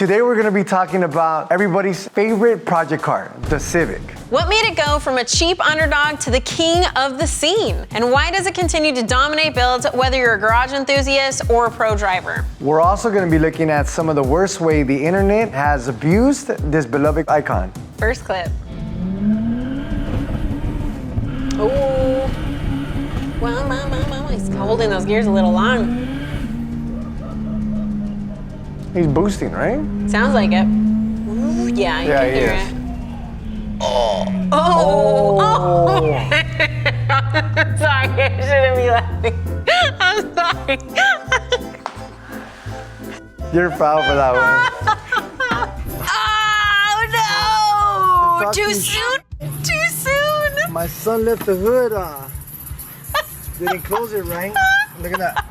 Today we're gonna be talking about everybody's favorite project car, the Civic. What made it go from a cheap underdog to the king of the scene? And why does it continue to dominate builds, whether you're a garage enthusiast or a pro driver? We're also gonna be looking at some of the worst way the internet has abused this beloved icon. First clip. Oh, wow, he's holding those gears a little long. He's boosting, right? Sounds like it. Ooh, yeah, you can hear it. Oh. Sorry, I shouldn't be laughing. I'm sorry. You're foul for that Oh no! Too soon? Too soon? one. My son left the hood on. Didn't close it right. Look at that.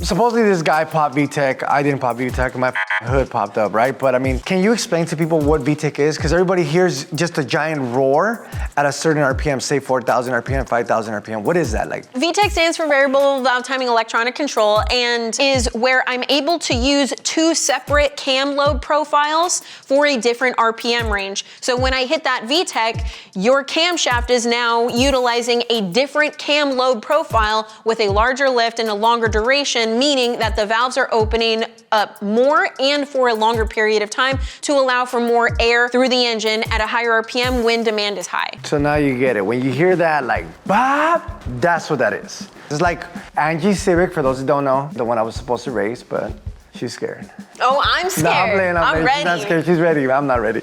Supposedly this guy popped VTEC. I didn't pop VTEC, my hood popped up, right? But I mean, can you explain to people what VTEC is? Because everybody hears just a giant roar at a certain RPM, say 4,000 RPM, 5,000 RPM. What is that like? VTEC stands for Variable Valve Timing Electronic Control and is where I'm able to use two separate cam load profiles for a different RPM range. So when I hit that VTEC, your camshaft is now utilizing a different cam load profile with a larger lift and a longer duration, meaning that the valves are opening up more and for a longer period of time to allow for more air through the engine at a higher RPM when demand is high. So now you get it. When you hear that like, bop, that's what that is. It's like Angie's Civic, for those who don't know, the one I was supposed to race, but she's scared. Oh, I'm scared. No, I'm playing, I'm ready. She's not scared, she's ready, I'm not ready.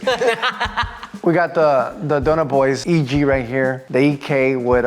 We got the Donut Boys EG right here, the EK with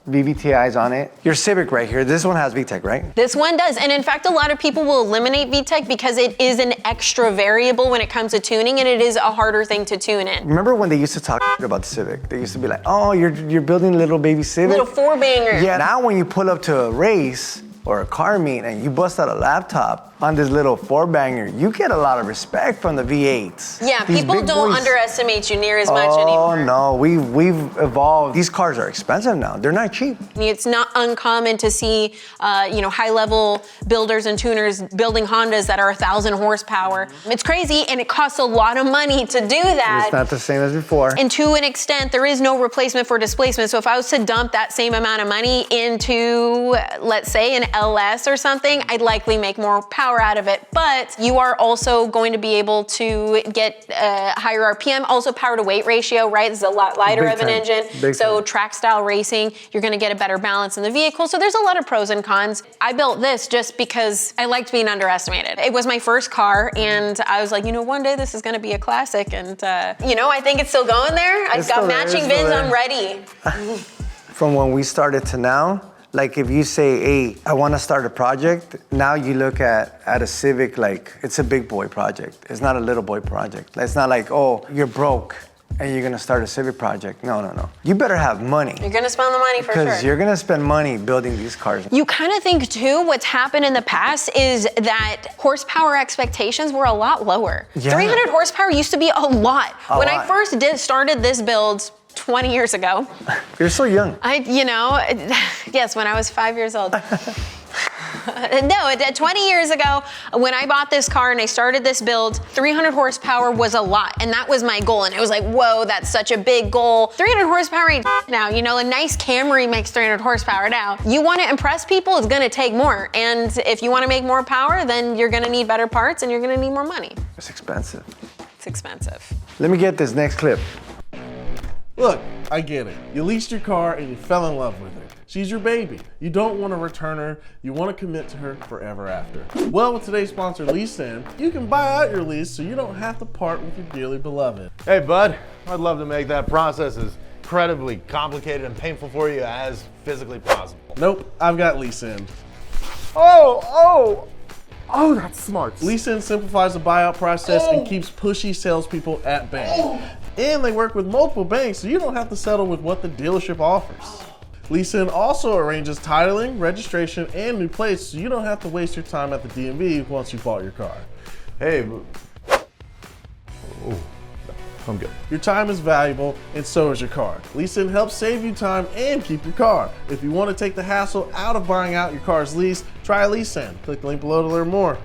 VVTIs on it. Your Civic right here, this one has VTEC, right? This one does, and in fact, a lot of people will eliminate VTEC because it is an extra variable when it comes to tuning, and it is a harder thing to tune in. Remember when they used to talk about the Civic? They used to be like, oh, you're building a little baby Civic? Little four-banger. Yeah, now when you pull up to a race or a car meet and you bust out a laptop on this little four-banger, you get a lot of respect from the V8s. Yeah, These people big don't boys- underestimate you near as much anymore. Oh no, we've evolved. These cars are expensive now. They're not cheap. It's not uncommon to see, high-level builders and tuners building Hondas that are 1,000 horsepower. It's crazy, and it costs a lot of money to do that. It's not the same as before. And to an extent, there is no replacement for displacement. So if I was to dump that same amount of money into, let's say, an LS or something, I'd likely make more power out of it. But you are also going to be able to get higher RPM, also power to weight ratio, right? This is a lot lighter Big of an time. engine. Big So time. track style racing, you're gonna get a better balance in the vehicle. So there's a lot of pros and cons. I built this just because I liked being underestimated. It was my first car, and I was like, one day this is gonna be a classic. And I think it's still going there. I've got matching VINs, I'm ready. From when we started to now, like if you say, hey, I want to start a project, now you look at a Civic like it's a big boy project. It's not a little boy project. It's not like, oh, you're broke and you're gonna start a Civic project. No. You better have money. You're gonna spend the money for sure. Because you're gonna spend money building these cars. You kind of think too, what's happened in the past is that horsepower expectations were a lot lower. Yeah. 300 horsepower used to be a lot. When I lot. first started this build 20 years ago. You're so young. Yes, when I was 5 years old. No, 20 years ago, when I bought this car and I started this build, 300 horsepower was a lot, and that was my goal. And it was like, whoa, that's such a big goal. 300 horsepower ain't now, a nice Camry makes 300 horsepower now. You want to impress people, it's gonna take more. And if you want to make more power, then you're gonna need better parts and you're gonna need more money. It's expensive. It's expensive. Let me get this next clip. Look, I get it. You leased your car and you fell in love with her. She's your baby. You don't want to return her. You want to commit to her forever after. Well, with today's sponsor, LeaseIn, you can buy out your lease so you don't have to part with your dearly beloved. Hey, bud, I'd love to make that process as incredibly complicated and painful for you as physically possible. Nope, I've got LeaseIn. Oh, that's smart. LeaseIn simplifies the buyout process and keeps pushy salespeople at bay. And they work with multiple banks, so you don't have to settle with what the dealership offers. LeaseIn also arranges titling, registration, and new plates, so you don't have to waste your time at the DMV once you bought your car. Hey, I'm good. Your time is valuable, and so is your car. LeaseIn helps save you time and keep your car. If you want to take the hassle out of buying out your car's lease, Try Lisan. Click the link below to learn more.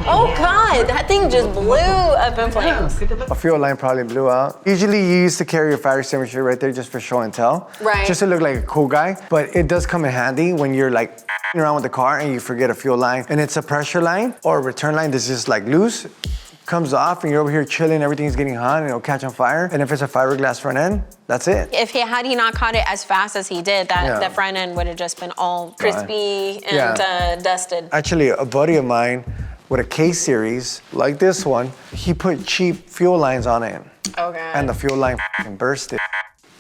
Oh God, that thing just blew up in flames. A fuel line probably blew out. Usually you used to carry your fire extinguisher right there just for show and tell. Right. Just to look like a cool guy. But it does come in handy when you're like around with the car and you forget a fuel line and it's a pressure line or a return line that's just like loose. Comes off and you're over here chilling, everything's getting hot and it'll catch on fire. And if it's a fiberglass front end, that's it. If he had not caught it as fast as he did, the front end would have just been all crispy and dusted. Actually, a buddy of mine with a K series like this one, he put cheap fuel lines on it. Okay. And the fuel line bursted.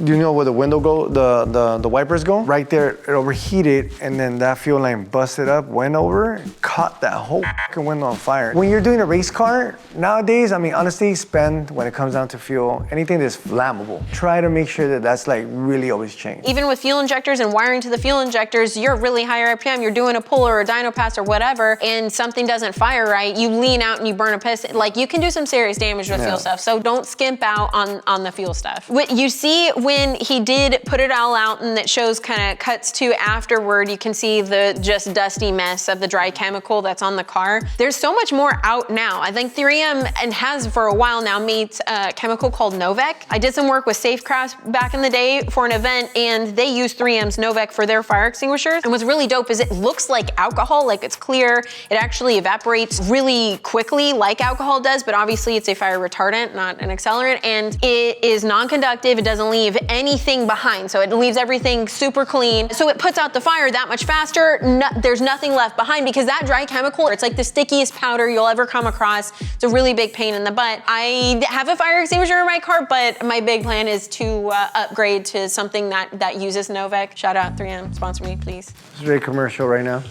Do you know where the window go, the wipers go? Right there, it overheated, and then that fuel line busted up, went over, caught that whole fucking window on fire. When you're doing a race car, nowadays, I mean, honestly, spend, when it comes down to fuel, anything that's flammable, try to make sure that that's like really always changed. Even with fuel injectors and wiring to the fuel injectors, you're really higher RPM, you're doing a pull or a dyno pass or whatever, and something doesn't fire right, you lean out and you burn a piston. Like, you can do some serious damage with fuel stuff, so don't skimp out on the fuel stuff. What you see when he did put it all out and it shows kind of cuts to afterward, you can see the just dusty mess of the dry chemical that's on the car. There's so much more out now. I think 3M, and has for a while now, made a chemical called Novec. I did some work with Safecraft back in the day for an event and they used 3M's Novec for their fire extinguishers. And what's really dope is it looks like alcohol, like it's clear. It actually evaporates really quickly like alcohol does, but obviously it's a fire retardant, not an accelerant. And it is non-conductive, it doesn't leave anything behind. So it leaves everything super clean. So it puts out the fire that much faster. There's nothing left behind because that dry chemical, it's like the stickiest powder you'll ever come across. It's a really big pain in the butt. I have a fire extinguisher in my car, but my big plan is to upgrade to something that uses Novec. Shout out 3M, sponsor me, please. It's very commercial right now.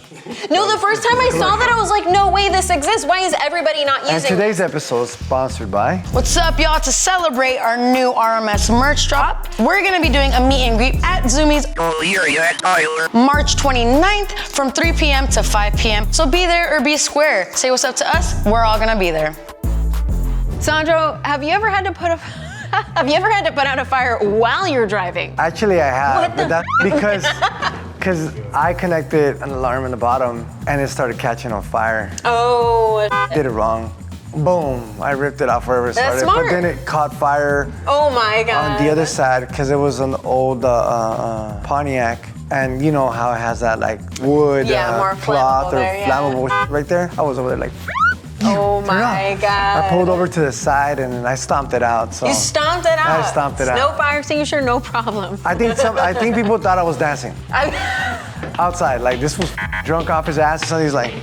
No, the first time I saw that, I was like, no way this exists. Why is everybody not using it? And today's episode is sponsored by... What's up, y'all? To celebrate our new RMS merch drop, we're gonna be doing a meet and greet at Zoomies March 29th from 3 p.m. to 5 p.m. So be there or be square. Say what's up to us, we're all gonna be there. Sandro, have you ever had to put out a fire while you're driving? Actually, I have, but that's because I connected an alarm in the bottom and it started catching on fire. Oh. Did it wrong. Boom, I ripped it off wherever it started. Smart. But then it caught fire Oh my God. on the other side because it was an old Pontiac. And you know how it has that like wood more cloth flammable or there, flammable right there? I was over there like, oh my God. I pulled over to the side and then I stomped it out. So You stomped it out. I stomped it out. No fire extinguisher, no problem. I think people thought I was dancing outside. Like this was drunk off his ass. So he's like,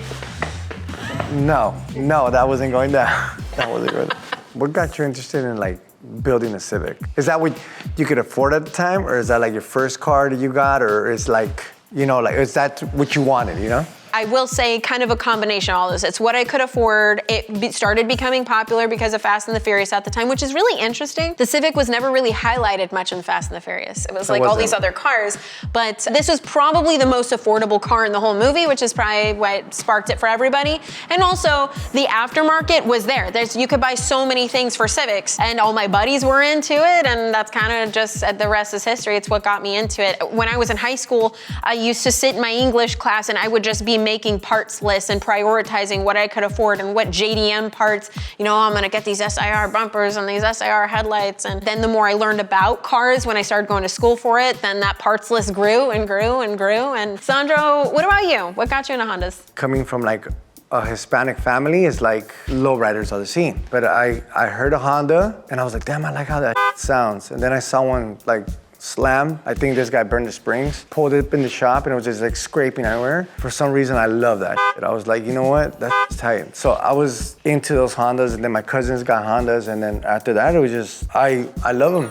no, that wasn't going down. That wasn't going down. What got you interested in like building a Civic? Is that what you could afford at the time, or is that like your first car that you got, or is like, you know, like is that what you wanted, you know? I will say kind of a combination of all this. It's what I could afford. It started becoming popular because of Fast and the Furious at the time, which is really interesting. The Civic was never really highlighted much in Fast and the Furious. It was like all these other cars, but this was probably the most affordable car in the whole movie, which is probably what sparked it for everybody. And also the aftermarket was there. You could buy so many things for Civics, and all my buddies were into it, and that's kind of just, the rest is history. It's what got me into it. When I was in high school, I used to sit in my English class and I would just be making parts lists and prioritizing what I could afford and what JDM parts, you know, I'm gonna get these SIR bumpers and these SIR headlights. And then the more I learned about cars when I started going to school for it, then that parts list grew and grew and grew. And Sandro, what about you? What got you into Hondas? Coming from like a Hispanic family is like lowriders are the scene. But I heard a Honda and I was like, damn, I like how that sounds. And then I saw one like slam. I think this guy burned the springs, pulled it up in the shop, and it was just like scraping everywhere. For some reason, I love that shit. I was like, you know what? That's tight. So I was into those Hondas, and then my cousins got Hondas, and then after that, it was just, I love them.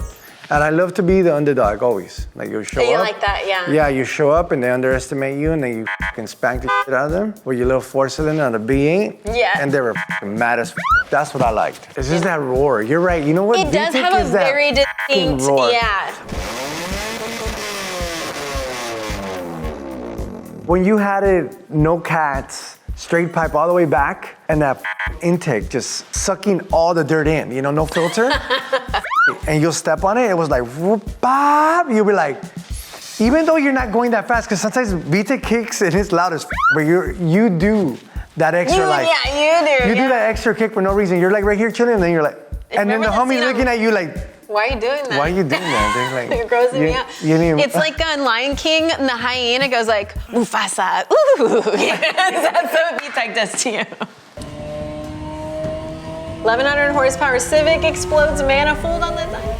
And I love to be the underdog always. Like you show up. You like that, yeah. Yeah, you show up and they underestimate you and then you fucking spank the shit out of them with your little 4-cylinder on the B8. Yeah. And they were fucking mad as That's what I liked. It's just that roar. You're right. You know what? It does have a very distinct, roar. yeah. When you had it, no cats, straight pipe all the way back, and that intake just sucking all the dirt in, you know, no filter. And you'll step on it, it was like, whoop, bop. You'll be like, Even though you're not going that fast, because sometimes VTEC kicks and it's loud as but you do that extra You do that extra kick for no reason. You're like right here chilling and then you're like, and then the homie's looking at you like, why are you doing that? why are you doing that? They're like, It grossing me out. It's like on Lion King, and the hyena goes like, Mufasa, ooh. That's what VTEC does to you. 1100 horsepower Civic explodes manifold on the side.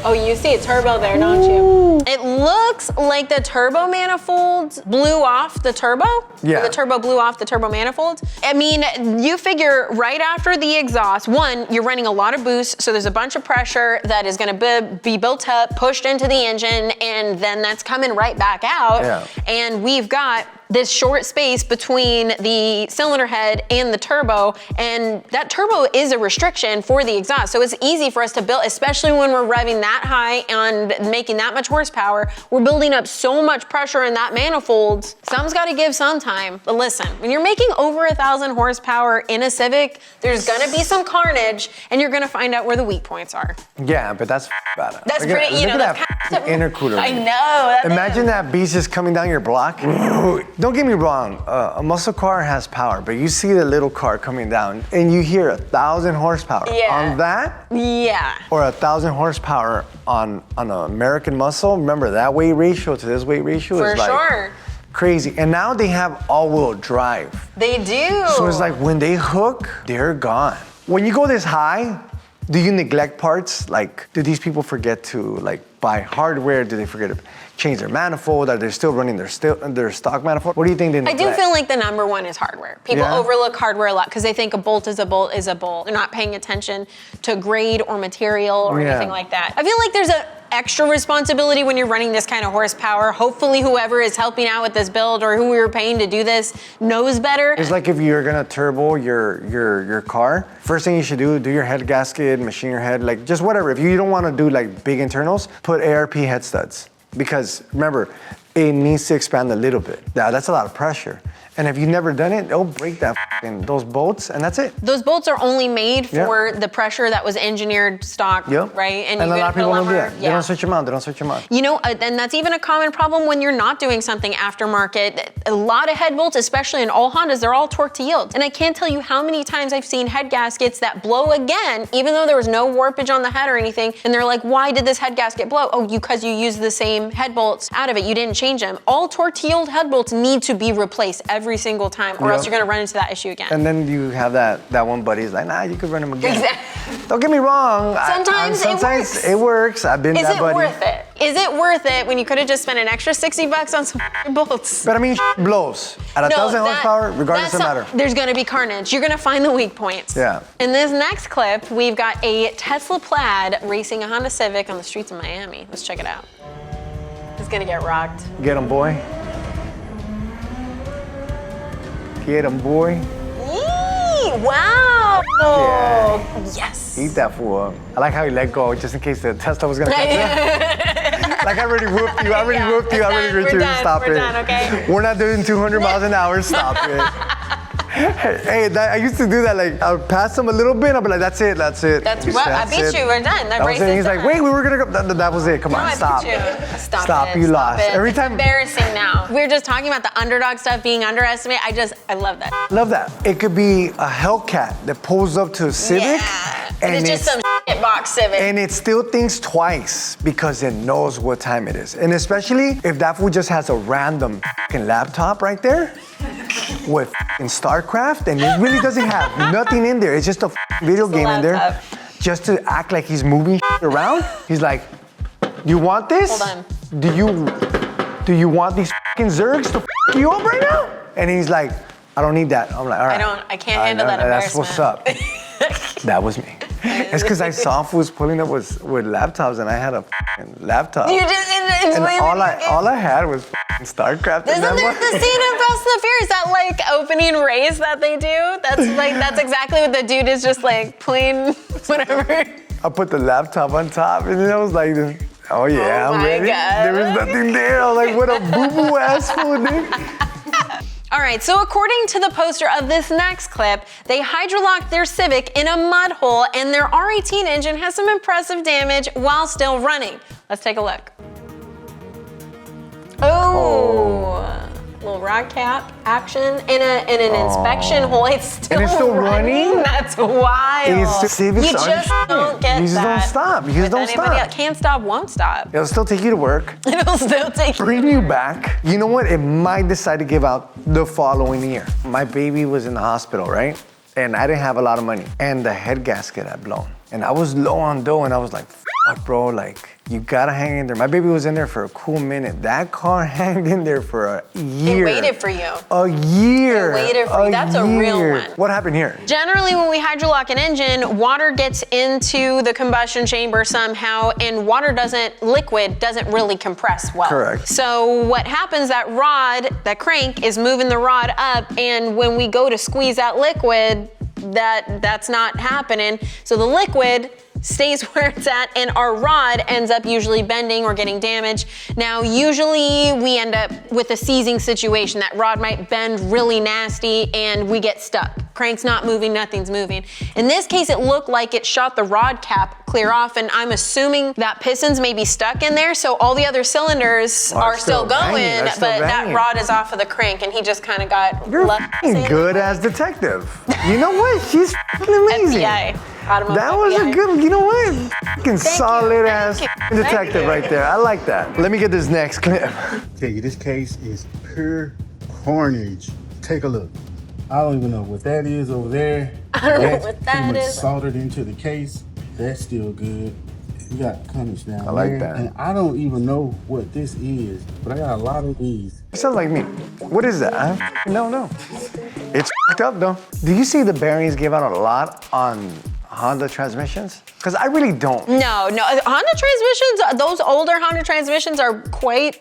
Oh, you see a turbo there, don't you? It looks like the turbo manifold blew off the turbo. Yeah. Or the turbo blew off the turbo manifold. I mean, you figure right after the exhaust, one, you're running a lot of boost, so there's a bunch of pressure that is gonna be built up, pushed into the engine, and then that's coming right back out. Yeah. And we've got this short space between the cylinder head and the turbo, and that turbo is a restriction for the exhaust. So it's easy for us to build, especially when we're revving that high and making that much horsepower. We're building up so much pressure in that manifold. Some's gotta give some time. But listen, when you're making over 1,000 horsepower in a Civic, there's gonna be some carnage, and you're gonna find out where the weak points are. yeah, but that's badass. That's Look at- pretty, you know, look at that's that intercooler. I know. That thing Imagine is- that beast is coming down your block. Don't get me wrong, a muscle car has power, but you see the little car coming down and you hear 1,000 horsepower. Yeah. On that, Yeah. or 1,000 horsepower on an American muscle, remember that weight ratio to this weight ratio For is like sure. crazy. And now they have all-wheel drive. They do. So it's like when they hook, they're gone. When you go this high, do you neglect parts? Like, do these people forget to like buy hardware? Do they forget to change their manifold? Are they still running their stock manifold? What do you think they I neglect? do feel like the number one is hardware. People Yeah? overlook hardware a lot because they think a bolt is a bolt is a bolt. They're not paying attention to grade or material or Yeah. anything like that. I feel like there's an extra responsibility when you're running this kind of horsepower. Hopefully whoever is helping out with this build or who we were paying to do this knows better. It's like if you're gonna turbo your car, first thing you should do your head gasket, machine your head, like just whatever. If you don't wanna do like big internals, put ARP head studs. Because remember, it needs to expand a little bit. Now that's a lot of pressure. And if you've never done it, it'll break those bolts and that's it. Those bolts are only made Yeah. for the pressure that was engineered stock, Yep. right? And you a gotta lot of put people don't do lumber- that. They don't switch them out. You know, and that's even a common problem when you're not doing something aftermarket. A lot of head bolts, especially in all Hondas, they're all torque to yield. And I can't tell you how many times I've seen head gaskets that blow again, even though there was no warpage on the head or anything. And they're like, why did this head gasket blow? Oh, because you used the same head bolts out of it. You didn't change them. All torque to yield head bolts need to be replaced every single time, or else Yep. you're gonna run into that issue again. And then you have that one buddy's like, nah, you could run them again. Exactly. Don't get me wrong. Sometimes it works. I've been Is that it buddy. worth it? Is it worth it when you could have just spent an extra $60 on some bolts? But I mean, blows at 1,000 horsepower, regardless of matter. There's gonna be carnage. You're gonna find the weak points. Yeah. In this next clip, we've got a Tesla Plaid racing a Honda Civic on the streets of Miami. Let's check it out. It's gonna get rocked. Get him, boy. Get him, boy. Yee! Wow! Yeah. Yes. Eat that fool up. I like how he let go just in case the Tesla was gonna catch him. Like I already whooped you. I already whooped you. I already We're whooped you. done. Stop We're it. done, okay? We're not doing 200 miles an hour. Stop it. Hey, I used to do that. Like I would pass him a little bit. I'd be like, that's it. That's what I beat it. you. We're done. That was it. He's like, wait, we were gonna go. That was it. Come No, on, I stop. beat you. Stop it. You lost. It. Every It's time. embarrassing now. We were just talking about the underdog stuff being underestimated. I love that. Love that. It could be a Hellcat that pulls up to a Civic. Yeah. And it's just some shit box Civic. And it still thinks twice because it knows what time it is. And especially if that fool just has a random laptop right there with StarCraft and it really doesn't have nothing in there. It's just a video game in there. laptop. Just to act like he's moving around. He's like, you want this? Hold on. Do you want these Zergs to you up right now? And he's like, I don't need that. I'm like, all right. I can't handle that That's what's up. embarrassment. That was me. It's because I saw fools pulling up with laptops and I had a laptop. You just And all I had was StarCraft. Isn't there the scene in Fast and the Furious, that like opening race that they do? That's exactly what the dude is just like playing whatever. I put the laptop on top and then I was like, oh yeah, Oh I'm my ready. God. There was nothing there. I was like, what a boo-boo ass fool, dude. All right, so according to the poster of this next clip, they hydrolocked their Civic in a mud hole and their R18 engine has some impressive damage while still running. Let's take a look. rod cap action in an inspection hole. It's still, And it's still running? That's wild. Civics you are just don't get You just that. don't stop. You just with don't anybody stop. else. Can't stop, won't stop. It'll still take you to work, It'll still take you. bring you back. You know what? It might decide to give out the following year. My baby was in the hospital, right? And I didn't have a lot of money. And the head gasket had blown. And I was low on dough, and I was like, fuck, bro, like, you gotta hang in there. My baby was in there for a cool minute. That car hung in there for a year. It waited for you. A year. It waited for you. That's a real year. one. What happened here? Generally, when we hydrolock an engine, water gets into the combustion chamber somehow, and liquid doesn't really compress well. Correct. So what happens, that crank is moving the rod up, and when we go to squeeze that liquid, that's not happening. So the liquid stays where it's at, and our rod ends up usually bending or getting damaged. Now, usually we end up with a seizing situation. That rod might bend really nasty and we get stuck. Crank's not moving, nothing's moving. In this case, it looked like it shot the rod cap clear off, and I'm assuming that pistons may be stuck in there, so all the other cylinders are still going, but that rod is off of the crank, and he just kind of got You're left. f***ing good as detective. You know what? She's f***ing amazing. FBI. Automotive That was FBI. a good, you know what? Fucking solid ass you. detective Thank you. right there. I like that. Let me get this next clip. Tell you, this case is pure carnage. Take a look. I don't even know what that is over there. I don't know That's what that pretty much is. soldered into the case. That's still good. You got carnage down I like there. that. And I don't even know what this is, but I got a lot of these. It sounds like me. What is that? No. It's f***ed up though. Do you see the bearings give out a lot on Honda transmissions? Because I really don't. No, Honda transmissions, those older Honda transmissions are quite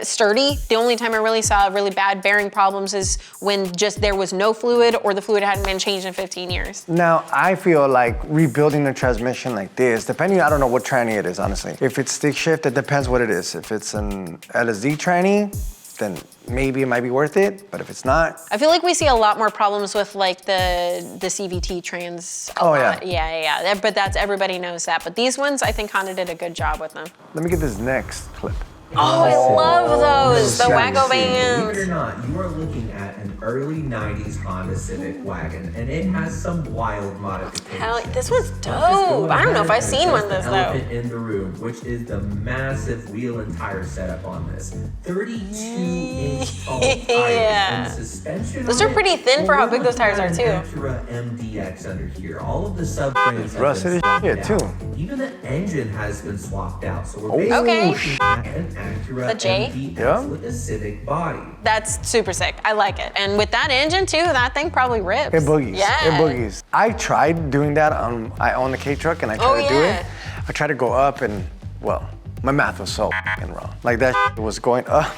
sturdy. The only time I really saw really bad bearing problems is when just there was no fluid or the fluid hadn't been changed in 15 years. Now, I feel like rebuilding a transmission like this, depending, I don't know what tranny it is, honestly. If it's stick shift, it depends what it is. If it's an LSD tranny, then maybe it might be worth it, but if it's not. I feel like we see a lot more problems with like the CVT trans. Oh, lot. Yeah. But everybody knows that. But these ones, I think Honda did a good job with them. Let me get this next clip. Oh, I love those, the Believe Wago Believe it bands. or not, you are looking at an early 90s Honda Civic wagon, and it has some wild modifications. Hell, this one's Let's just go dope. I don't know if ahead I've and seen one of address those the though. elephant in the room, which is the massive wheel and tire setup on this. 32-inch tall tires Yeah. and suspension. Those on are it. pretty thin for how big those tires are, An too. Acura MDX under here. All of the subframes have rusted been as shit, swapped too. out. Even the engine has been swapped out, so we're Oh. basically Okay. looking at an Acura The J? MDX Yeah. with a Civic body. That's super sick. I like it. And with that engine too, that thing probably rips. It boogies. Yeah. It boogies. I tried doing that I own the K truck and I tried to do yeah. it. I tried to go up and, well, my math was so f***ing wrong. Like that was going up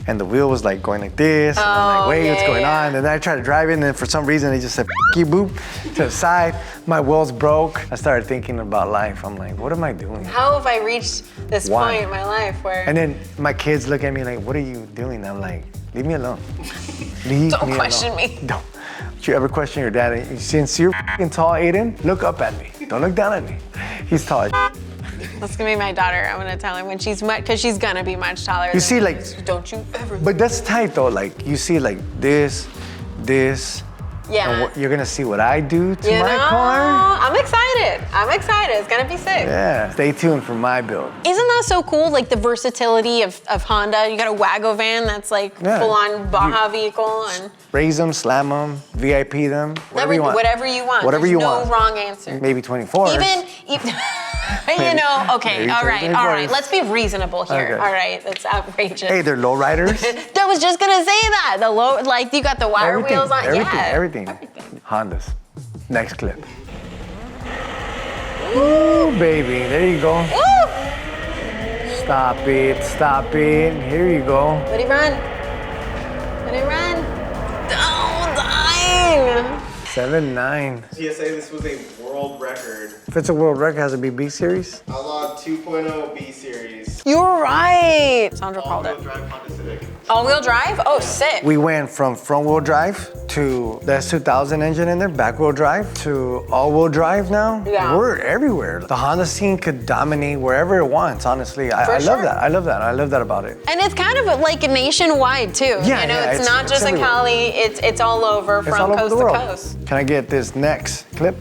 and the wheel was like going like this. And I'm like, wait, what's going on? And then I tried to drive it and then for some reason it just said, F you, boop, to the side. My wheels broke. I started thinking about life. I'm like, what am I doing? How have I reached this Why? point in my life where And then my kids look at me like, what are you doing? I'm like, leave me alone. Leave Don't me question alone. me. Don't. Don't you ever question your dad? Since you're f***ing tall, Aiden, look up at me. Don't look down at me. He's tall as that's gonna be my daughter. I'm gonna tell her when she's because she's gonna be much taller. You than see, me. like- Don't you ever. But that's tight though. Like you see like this. Yeah. And you're gonna see what I do to You my know, car. I'm excited. It's gonna be sick. Yeah, stay tuned for my build. Isn't that so cool? Like the versatility of Honda. You got a Wago van that's like Yeah. full-on Baja vehicle and Raise them, slam them, VIP them, whatever you want. Whatever you want. Whatever There's you no want. wrong answer. Maybe 24. Even you know, okay, Maybe all right. 24. Let's be reasonable here. Okay. All right, that's outrageous. Hey, they're low riders. I was just gonna say that. The low, like you got the wire wheels on. Everything. Hondas. Next clip. Ooh, baby. There you go. Woo! Stop it. Stop it. Here you go. Let it run. Let it run. Oh, dying. 7.9. TSA, this was a world record. If it's a world record, it has to be B series. Outlaw 2.0 B series. You're right. Sandro called All-wheel it. drive Honda Civic. All-wheel drive? Oh, sick. We went from front wheel drive to the S2000 engine in there, back wheel drive, to all wheel drive now. Yeah. We're everywhere. The Honda scene could dominate wherever it wants, honestly. I love sure. that. I love that. I love that about it. And it's kind of like nationwide too. Yeah, you know, yeah, it's not just in everywhere. Cali, it's all over It's from all over coast the to world. coast. Can I get this next clip?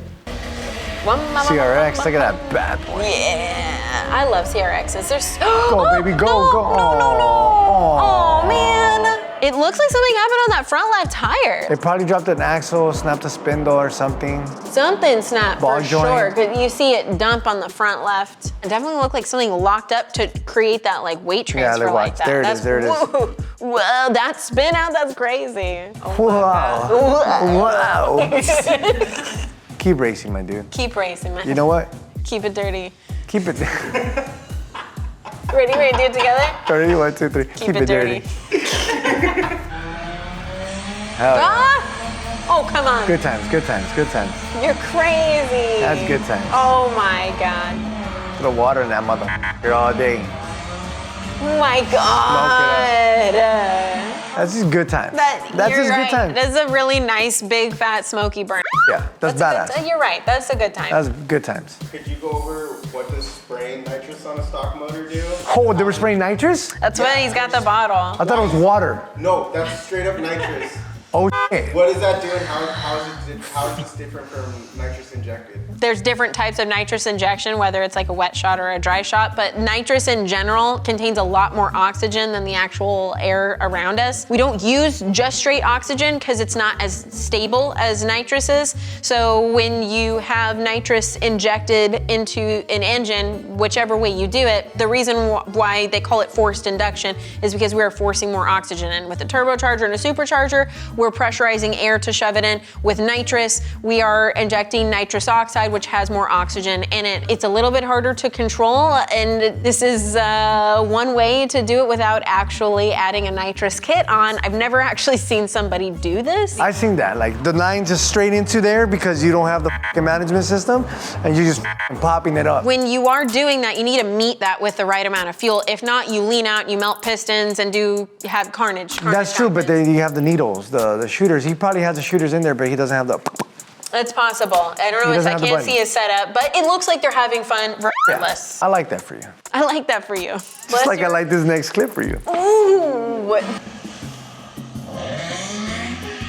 CRX, look at that bad boy. Yeah, I love CRXs. There's Go, baby, go, no, go. Oh man, it looks like something happened on that front left tire. They probably dropped an axle, snapped a spindle or something. Something snapped Ball for joint. sure. Cause you see it dump on the front left. It definitely looked like something locked up to create that like weight transfer look, like watch. that. There it is, there it is. Whoa, whoa, that spin out, that's crazy. Oh Wow. Wow. Keep racing, my dude. Keep racing, man. You know what? Keep it dirty. Keep it. Ready, do it together? 30, 1, 2, 3. Keep it dirty. Hell yeah. Ah! Oh, come on. Good times, good times, good times. You're crazy. That's good times. Oh my God. Put the water in that motherfucker all day. Oh my God. That's just good times. That's just right. good times. That's a really nice, big, fat, smoky burn. Yeah, that's a badass. good, you're right. That's a good time. That's good times. Could you go over what does spraying nitrous on a stock motor do? Oh, they were spraying nitrous? That's why he's got the bottle. I thought it was water. No, that's straight up nitrous. Oh, shit. What is that doing? How is this different from nitrous injected? There's different types of nitrous injection, whether it's like a wet shot or a dry shot, but nitrous in general contains a lot more oxygen than the actual air around us. We don't use just straight oxygen because it's not as stable as nitrous is. So when you have nitrous injected into an engine, whichever way you do it, the reason why they call it forced induction is because we are forcing more oxygen in. With a turbocharger and a supercharger, we're pressurizing air to shove it in. With nitrous, we are injecting nitrous oxide, which has more oxygen in it. It's a little bit harder to control, and this is one way to do it without actually adding a nitrous kit on. I've never actually seen somebody do this. I seen that, like the line just straight into there because you don't have the fucking management system and you're just fucking popping it up. When you are doing that, you need to meet that with the right amount of fuel. If not, you lean out, you melt pistons, and have carnage. That's true, but then you have the needles, the shooters. He probably has the shooters in there, but he doesn't have the. It's possible. I don't know, doesn't I have the can't button. see his setup, but it looks like they're having fun Yeah, regardless. I like that for you. I like that for you. Just like I like this next clip for you. Ooh.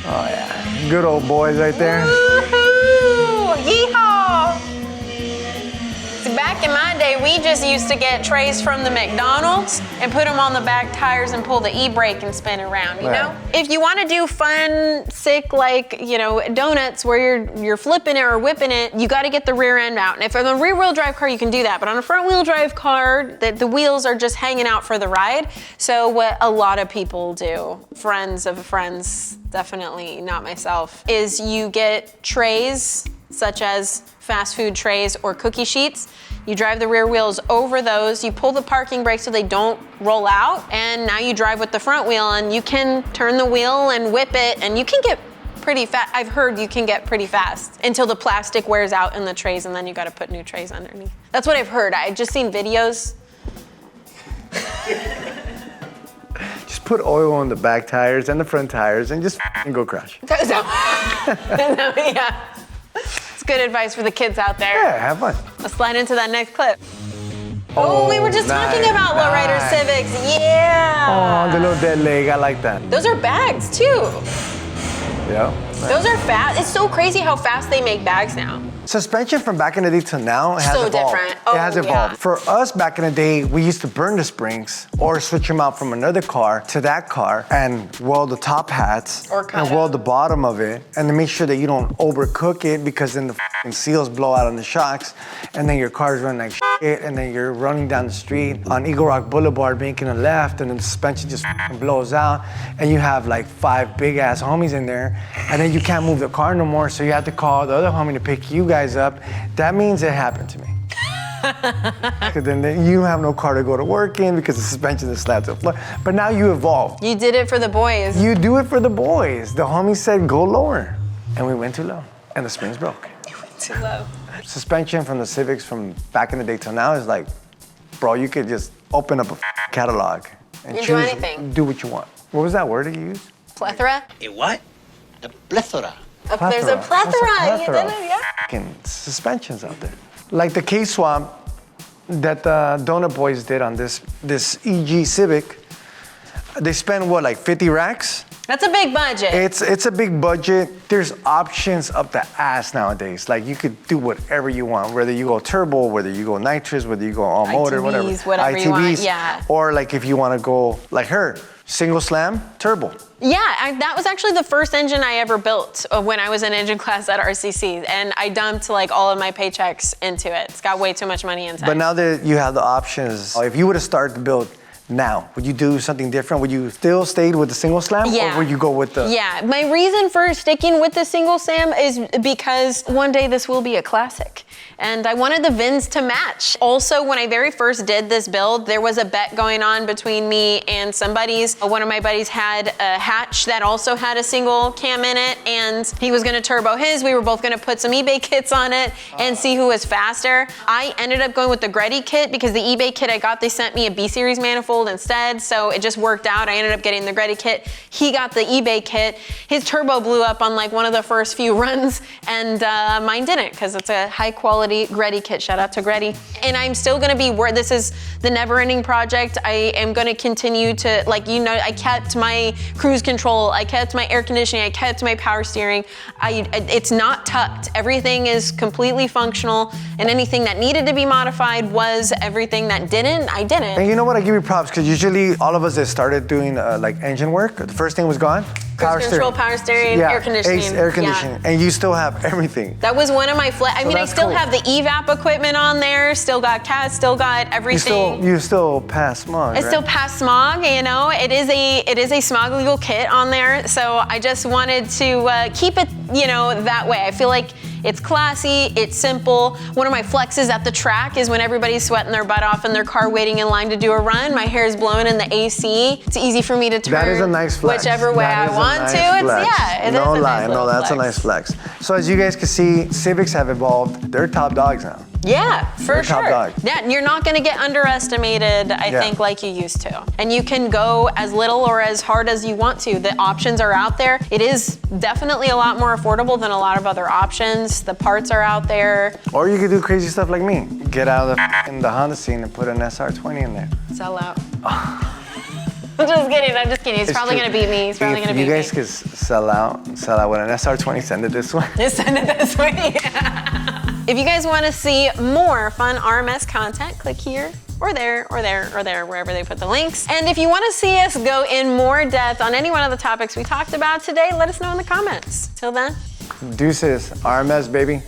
Oh yeah, good old boys right there. Woohoo! Yeehaw! See, back in my day, we just used to get trays from the McDonald's and put them on the back tires and pull the e-brake and spin around, you know? If you want to do fun, sick, like, you know, donuts where you're flipping it or whipping it, you got to get the rear end out. And if on a rear-wheel drive car, you can do that. But on a front-wheel drive car, the wheels are just hanging out for the ride. So what a lot of people do, friends of friends, definitely not myself, is you get trays such as fast food trays or cookie sheets. You drive the rear wheels over those, you pull the parking brakes so they don't roll out, and now you drive with the front wheel and you can turn the wheel and whip it, and you can get pretty fast. I've heard you can get pretty fast until the plastic wears out in the trays, and then you gotta put new trays underneath. That's what I've heard. I've just seen videos. Just put oil on the back tires and the front tires and just go crash. Yeah. It's good advice for the kids out there. Yeah, have fun. Let's slide into that next clip. Oh, we were just talking about lowrider nice. Civics. Yeah. Oh, the little dead leg, I like that. Those are bags too. Yeah. Those are fast. It's so crazy how fast they make bags now. Suspension from back in the day till now has So evolved. different. It has Oh, evolved. yeah. For us back in the day, we used to burn the springs or switch them out from another car to that car and weld the top hats Or cut and it. weld the bottom of it and to make sure that you don't overcook it because then the f***ing seals blow out on the shocks and then your car's running like shit and then you're running down the street on Eagle Rock Boulevard making a left and then the suspension just f***ing blows out and you have like 5 big ass homies in there and then you can't move the car no more so you have to call the other homie to pick you guys up. That means it happened to me. Because then you have no car to go to work in because the suspension is slapped to the floor. But now you evolved. You did it for the boys. You do it for the boys. The homie said, go lower. And we went too low. and the springs broke. Too low. Suspension from the Civics from back in the day till now is like, bro, you could just open up a catalog and You choose, do anything. do what you want. What was that word that you used? Plethora? A what? A plethora. There's a plethora. You did it, yeah. Fucking suspensions out there. Like the K-swap that the Donut Boys did on this EG Civic, they spent what, like 50 racks? That's a big budget. It's a big budget. There's options up the ass nowadays. Like you could do whatever you want, whether you go turbo, whether you go nitrous, whether you go all motor, whatever. Whatever you want, yeah. Or like if you want to go like her, single slam, turbo. Yeah, that was actually the first engine I ever built when I was in engine class at RCC, and I dumped like all of my paychecks into it. It's got way too much money inside. But now that you have the options, if you were to start the build now, would you do something different? Would you still stay with the single slam, or would you go with the? Yeah, my reason for sticking with the single slam is because one day this will be a classic. And I wanted the VINs to match. Also, when I very first did this build, there was a bet going on between me and some buddies. One of my buddies had a hatch that also had a single cam in it, and he was gonna turbo his. We were both gonna put some eBay kits on it and see who was faster. I ended up going with the Greddy kit because the eBay kit I got, they sent me a B-series manifold instead, so it just worked out. I ended up getting the Greddy kit. He got the eBay kit. His turbo blew up on like one of the first few runs, and mine didn't, because it's a high quality Greddy kit. Shout out to Greddy. And I'm still gonna be where this is the never-ending project. I am gonna continue to, like, you know, I kept my cruise control, I kept my air conditioning, I kept my power steering. It's not tucked. Everything is completely functional, and anything that needed to be modified was. Everything that didn't, I didn't. And you know what? I give you props, because usually all of us that started doing like engine work, the first thing was gone. Cruise control, power steering, air conditioning. Air conditioning, and you still have everything. That was one of my I mean, I still have the evap equipment on there, still got CAS, still got everything. You still pass smog, I right? still pass smog, you know. It is a smog legal kit on there, so I just wanted to keep it, you know, that way. I feel like it's classy, it's simple. One of my flexes at the track is when everybody's sweating their butt off in their car waiting in line to do a run. My hair is blowing in the AC. It's easy for me to turn that is a nice flex. Whichever way I want to. No lie, no, that's a nice flex. So as you guys can see, Civics have evolved. They're top dogs now. Yeah, for sure. Top dog. Yeah, you're not gonna get underestimated, I think, like you used to. And you can go as little or as hard as you want to. The options are out there. It is definitely a lot more affordable than a lot of other options. The parts are out there. Or you could do crazy stuff like me. Get out of the Honda scene and put an SR20 in there. Sell out. I'm just kidding. He's probably gonna beat me. He's probably gonna beat me. You guys could sell out with an SR20, send it this way. Just send it this way, yeah. If you guys wanna see more fun RMS content, click here, or there, or there, or there, wherever they put the links. And if you wanna see us go in more depth on any one of the topics we talked about today, let us know in the comments. Till then. Deuces, RMS, baby.